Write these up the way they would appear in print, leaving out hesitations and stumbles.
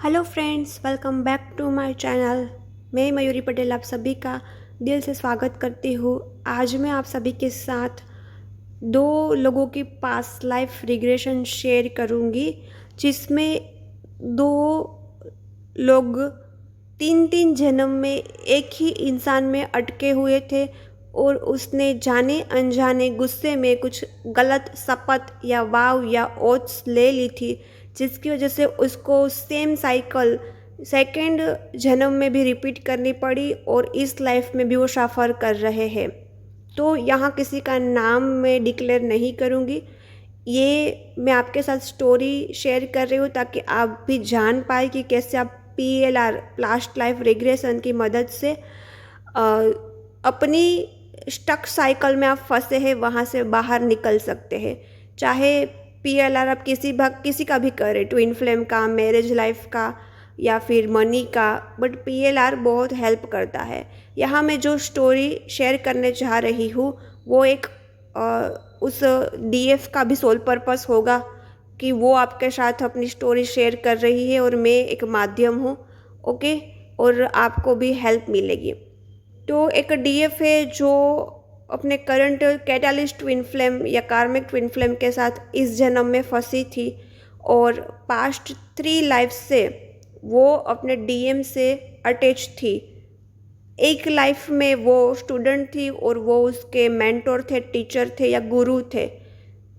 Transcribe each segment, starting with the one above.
Hello friends, welcome back to my channel. मैं मयूरी पटेल आप सभी का दिल से स्वागत करती हूँ। आज मैं आप सभी के साथ दो लोगों की पास्ट लाइफ रिग्रेशन शेयर करूँगी, जिसमें दो लोग तीन तीन जन्म में एक ही इंसान में अटके हुए थे और उसने जाने अनजाने गुस्से में कुछ गलत शपथ या वाव या ओथ्स ले ली थी, जिसकी वजह से उसको सेम साइकिल सेकंड जन्म में भी रिपीट करनी पड़ी और इस लाइफ में भी वो सफ़र कर रहे हैं। तो यहाँ किसी का नाम मैं डिक्लेयर नहीं करूँगी। ये मैं आपके साथ स्टोरी शेयर कर रही हूँ ताकि आप भी जान पाए कि कैसे आप PLR पास्ट लाइफ रिग्रेशन की मदद से अपनी स्टक साइकिल में आप फंसे हैं वहाँ से बाहर निकल सकते हैं। चाहे PLR आप किसी का भी करें, ट्विन फ्लेम का, मैरिज लाइफ का या फिर मनी का, बट PLR बहुत हेल्प करता है। यहाँ मैं जो स्टोरी शेयर करने चाह रही हूँ वो एक उस DF का भी सोल पर्पस होगा कि वो आपके साथ अपनी स्टोरी शेयर कर रही है और मैं एक माध्यम हूँ। ओके, और आपको भी हेल्प मिलेगी। तो एक DF है जो अपने करंट कैटालिस्ट ट्विन फ्लेम या कार्मिक ट्विन फ्लेम के साथ इस जन्म में फंसी थी और पास्ट 3 लाइफ से वो अपने DM से अटैच थी। एक लाइफ में वो स्टूडेंट थी और वो उसके मेंटोर थे, टीचर थे या गुरु थे,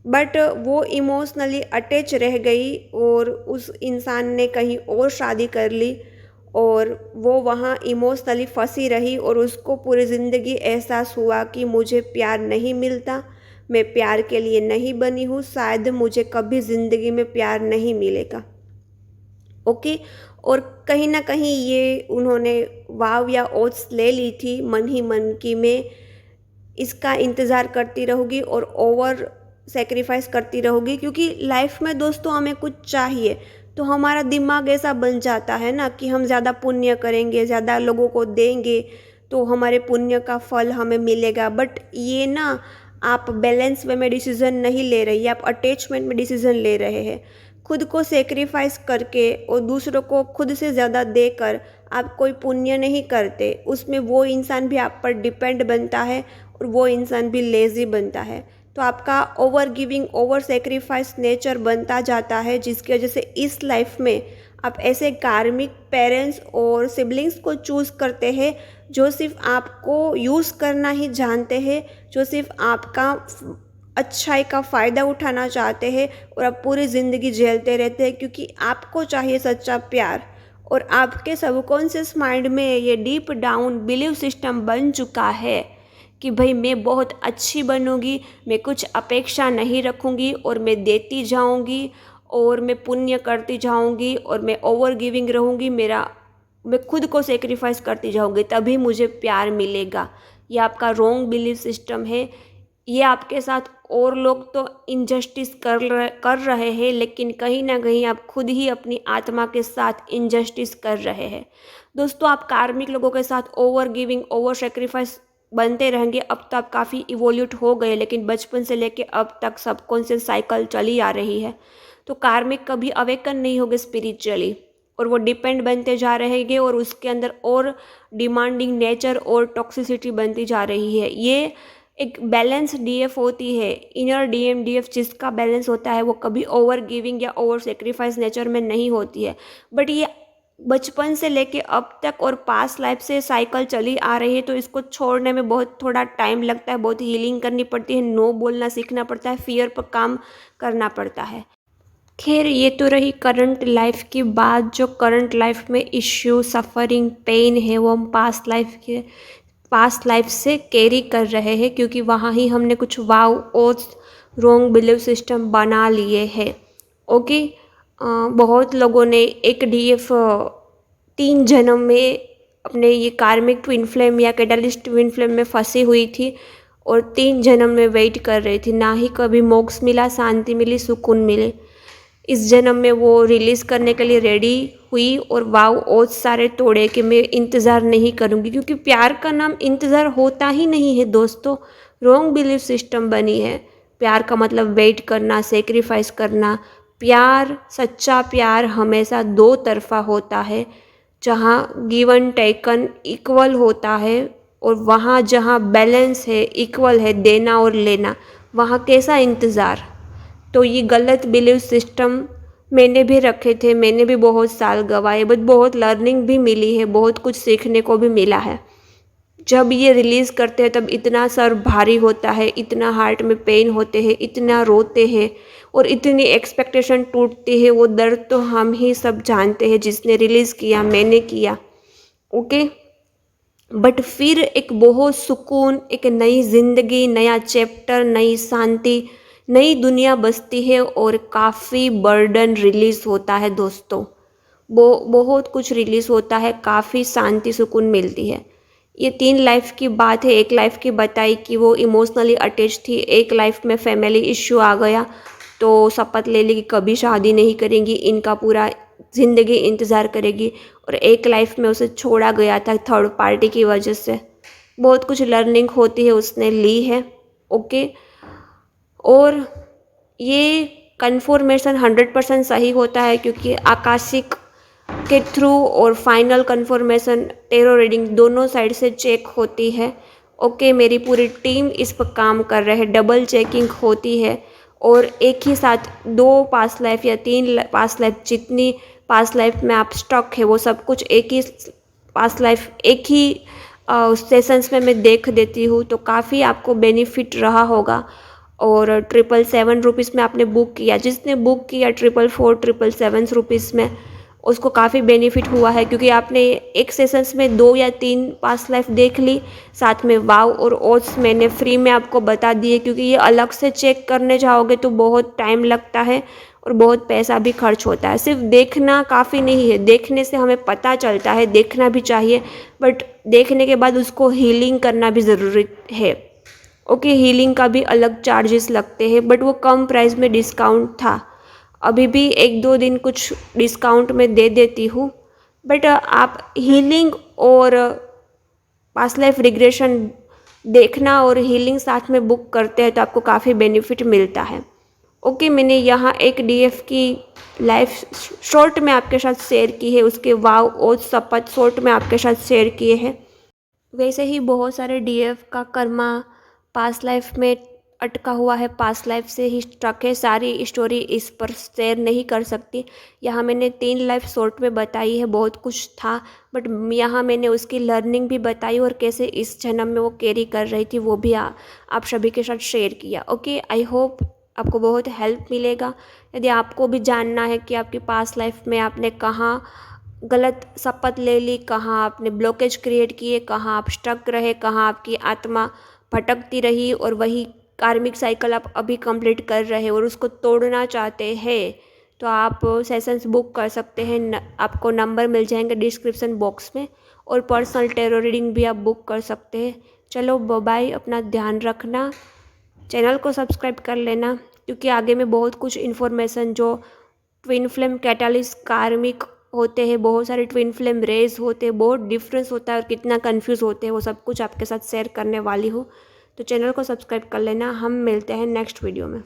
बट वो इमोशनली अटैच रह गई और उस इंसान ने कहीं और शादी कर ली और वो वहाँ इमोशनली फंसी रही और उसको पूरी ज़िंदगी एहसास हुआ कि मुझे प्यार नहीं मिलता, मैं प्यार के लिए नहीं बनी हूँ, शायद मुझे कभी ज़िंदगी में प्यार नहीं मिलेगा। ओके, और कहीं ना कहीं ये उन्होंने वाव या ओट्स ले ली थी मन ही मन की मैं इसका इंतज़ार करती रहूँगी और ओवर सेक्रीफाइस करती रहूँगी, क्योंकि लाइफ में दोस्तों हमें कुछ चाहिए तो हमारा दिमाग ऐसा बन जाता है ना कि हम ज़्यादा पुण्य करेंगे, ज़्यादा लोगों को देंगे तो हमारे पुण्य का फल हमें मिलेगा। बट ये ना, आप बैलेंस वे में डिसीज़न नहीं ले रही, आप अटैचमेंट में डिसीज़न ले रहे हैं। खुद को सेक्रीफाइस करके और दूसरों को खुद से ज़्यादा देकर आप कोई पुण्य नहीं करते, उसमें वो इंसान भी आप पर डिपेंड बनता है और वो इंसान भी लेज़ी बनता है। तो आपका over giving, over sacrifice nature बनता जाता है, जिसकी वजह से इस लाइफ में आप ऐसे कार्मिक पेरेंट्स और सिबलिंग्स को चूज़ करते हैं जो सिर्फ आपको यूज़ करना ही जानते हैं, जो सिर्फ आपका अच्छाई का फ़ायदा उठाना चाहते हैं और आप पूरी ज़िंदगी झेलते रहते हैं क्योंकि आपको चाहिए सच्चा प्यार। और आपके सबकॉन्शियस माइंड में ये डीप डाउन बिलीव सिस्टम बन चुका है कि भाई मैं बहुत अच्छी बनूंगी, मैं कुछ अपेक्षा नहीं रखूंगी और मैं देती जाऊंगी और मैं पुण्य करती जाऊंगी और मैं ओवर गिविंग रहूंगी, मैं खुद को सेक्रीफाइस करती जाऊंगी तभी मुझे प्यार मिलेगा। ये आपका रॉन्ग बिलीव सिस्टम है। ये आपके साथ और लोग तो इनजस्टिस कर रहे हैं, लेकिन कहीं ना कहीं आप खुद ही अपनी आत्मा के साथ इनजस्टिस कर रहे हैं। दोस्तों, आप कार्मिक लोगों के साथ ओवर गिविंग, ओवर सेक्रीफाइस बनते रहेंगे। अब तो आप काफ़ी इवोल्यूट हो गए, लेकिन बचपन से लेके अब तक सबकॉन्शियस साइकिल चली आ रही है। तो कार्मिक कभी अवेकन नहीं होगे स्पिरिचुअली और वो डिपेंड बनते जा रहेंगे और उसके अंदर और डिमांडिंग नेचर और टॉक्सिसिटी बनती जा रही है। ये एक बैलेंस DF होती है, इनर DM DF जिसका बैलेंस होता है वो कभी ओवर गिविंग या ओवर सेक्रीफाइस नेचर में नहीं होती है। बट ये बचपन से लेके अब तक और पास्ट लाइफ से साइकिल चली आ रही है, तो इसको छोड़ने में बहुत थोड़ा टाइम लगता है, बहुत हीलिंग करनी पड़ती है, नो बोलना सीखना पड़ता है, फियर पर काम करना पड़ता है। खैर, ये तो रही करंट लाइफ की बात। जो करंट लाइफ में इश्यू, सफरिंग, पेन है वो हम पास्ट लाइफ से कैरी कर रहे हैं, क्योंकि वहाँ ही हमने कुछ वाव और रॉन्ग बिलीव सिस्टम बना लिए हैं। ओके, बहुत लोगों ने एक DF 3 जन्म में अपने ये कार्मिक ट्विन फ्लेम या कैटालिस्ट ट्विन फ्लेम में फंसी हुई थी और 3 जन्म में वेट कर रही थी। ना ही कभी मोक्ष मिला, शांति मिली, सुकून मिले। इस जन्म में वो रिलीज़ करने के लिए रेडी हुई और वाव ओथ सारे तोड़े कि मैं इंतज़ार नहीं करूँगी, क्योंकि प्यार का नाम इंतज़ार होता ही नहीं है दोस्तों। रॉन्ग बिलीफ सिस्टम बनी है। प्यार का मतलब वेट करना, सेक्रीफाइस करना, प्यार, सच्चा प्यार हमेशा दो तरफ़ा होता है, जहाँ गिव एंड टेकन इक्वल होता है, और वहाँ जहाँ बैलेंस है, इक्वल है देना और लेना, वहाँ कैसा इंतज़ार। तो ये गलत बिलीव सिस्टम मैंने भी रखे थे, मैंने भी बहुत साल गंवाए, बट बहुत लर्निंग भी मिली है, बहुत कुछ सीखने को भी मिला है। जब ये रिलीज़ करते हैं तब इतना सर भारी होता है, इतना हार्ट में पेन होते हैं, इतना रोते हैं और इतनी एक्सपेक्टेशन टूटती है। वो दर्द तो हम ही सब जानते हैं, जिसने रिलीज़ किया, मैंने किया। ओके, बट फिर एक बहुत सुकून, एक नई ज़िंदगी, नया चैप्टर, नई शांति, नई दुनिया बसती है और काफ़ी बर्डन रिलीज़ होता है दोस्तों। बहुत कुछ रिलीज़ होता है, काफ़ी शांति सुकून मिलती है। ये 3 लाइफ की बात है। एक लाइफ की बताई कि वो इमोशनली अटैच थी, एक लाइफ में फैमिली इश्यू आ गया तो शपथ ले ली कि कभी शादी नहीं करेंगी, इनका पूरा ज़िंदगी इंतज़ार करेगी, और एक लाइफ में उसे छोड़ा गया था थर्ड पार्टी की वजह से। बहुत कुछ लर्निंग होती है, उसने ली है। ओके, और ये कन्फर्मेशन 100% सही होता है, क्योंकि आकाशिक के थ्रू और फाइनल कन्फर्मेशन टेरो रीडिंग दोनों साइड से चेक होती है। ओके, मेरी पूरी टीम इस पर काम कर रहे हैं, डबल चेकिंग होती है, और एक ही साथ 2 पास्ट लाइफ या 3 पास्ट लाइफ, जितनी पास्ट लाइफ में आप स्टक है वो सब कुछ एक ही पास्ट लाइफ एक ही सेशंस में मैं देख देती हूँ, तो काफ़ी आपको बेनिफिट रहा होगा। और 777 में आपने बुक किया, जिसने बुक किया 444 रुपीज़ में, उसको काफ़ी बेनिफिट हुआ है, क्योंकि आपने एक सेशंस में 2 या 3 पास्ट लाइफ देख ली, साथ में वाव और ओट्स मैंने फ्री में आपको बता दिए, क्योंकि ये अलग से चेक करने जाओगे तो बहुत टाइम लगता है और बहुत पैसा भी खर्च होता है। सिर्फ देखना काफ़ी नहीं है, देखने से हमें पता चलता है, देखना भी चाहिए, बट देखने के बाद उसको हीलिंग करना भी ज़रूरी है। ओके, हीलिंग का भी अलग चार्जेस लगते हैं, बट वो कम प्राइस में डिस्काउंट था। अभी भी 1-2 दिन कुछ डिस्काउंट में दे देती हूँ, बट आप हीलिंग और पास्ट लाइफ रिग्रेशन देखना और हीलिंग साथ में बुक करते हैं तो आपको काफ़ी बेनिफिट मिलता है। ओके, मैंने यहाँ एक डीएफ की लाइफ शॉर्ट में आपके साथ शेयर की है, उसके वाव और शपथ शॉर्ट में आपके साथ शेयर किए हैं। वैसे ही बहुत सारे डीएफ का कर्मा पास्ट लाइफ में अटका हुआ है, पास्ट लाइफ से ही स्टक है। सारी स्टोरी इस पर शेयर नहीं कर सकती। यहाँ मैंने 3 लाइफ शॉर्ट में बताई है, बहुत कुछ था, बट यहाँ मैंने उसकी लर्निंग भी बताई और कैसे इस जन्म में वो कैरी कर रही थी, वो भी आप सभी के साथ शेयर किया। ओके, आई होप आपको बहुत हेल्प मिलेगा। यदि आपको भी जानना है कि आपकी पास्ट लाइफ में आपने कहाँ गलत शपथ ले ली, कहाँ आपने ब्लॉकेज क्रिएट किए, कहाँ आप स्टक रहे, कहाँ आपकी आत्मा भटकती रही, और वही कार्मिक साइकिल आप अभी कंप्लीट कर रहे हैं और उसको तोड़ना चाहते हैं, तो आप सेशंस बुक कर सकते हैं। आपको नंबर मिल जाएंगे डिस्क्रिप्शन बॉक्स में, और पर्सनल टेरो रीडिंग भी आप बुक कर सकते हैं। चलो बाय, अपना ध्यान रखना, चैनल को सब्सक्राइब कर लेना, क्योंकि आगे में बहुत कुछ इन्फॉर्मेशन जो ट्विन फ्लेम कैटालिस्ट कार्मिक होते हैं, बहुत सारे ट्विन फ्लेम रेज होते हैं, बहुत डिफरेंस होता है और कितना कंफ्यूज होते हैं, वो सब कुछ आपके साथ शेयर करने वाली हूँ। तो चैनल को सब्सक्राइब कर लेना। हम मिलते हैं नेक्स्ट वीडियो में।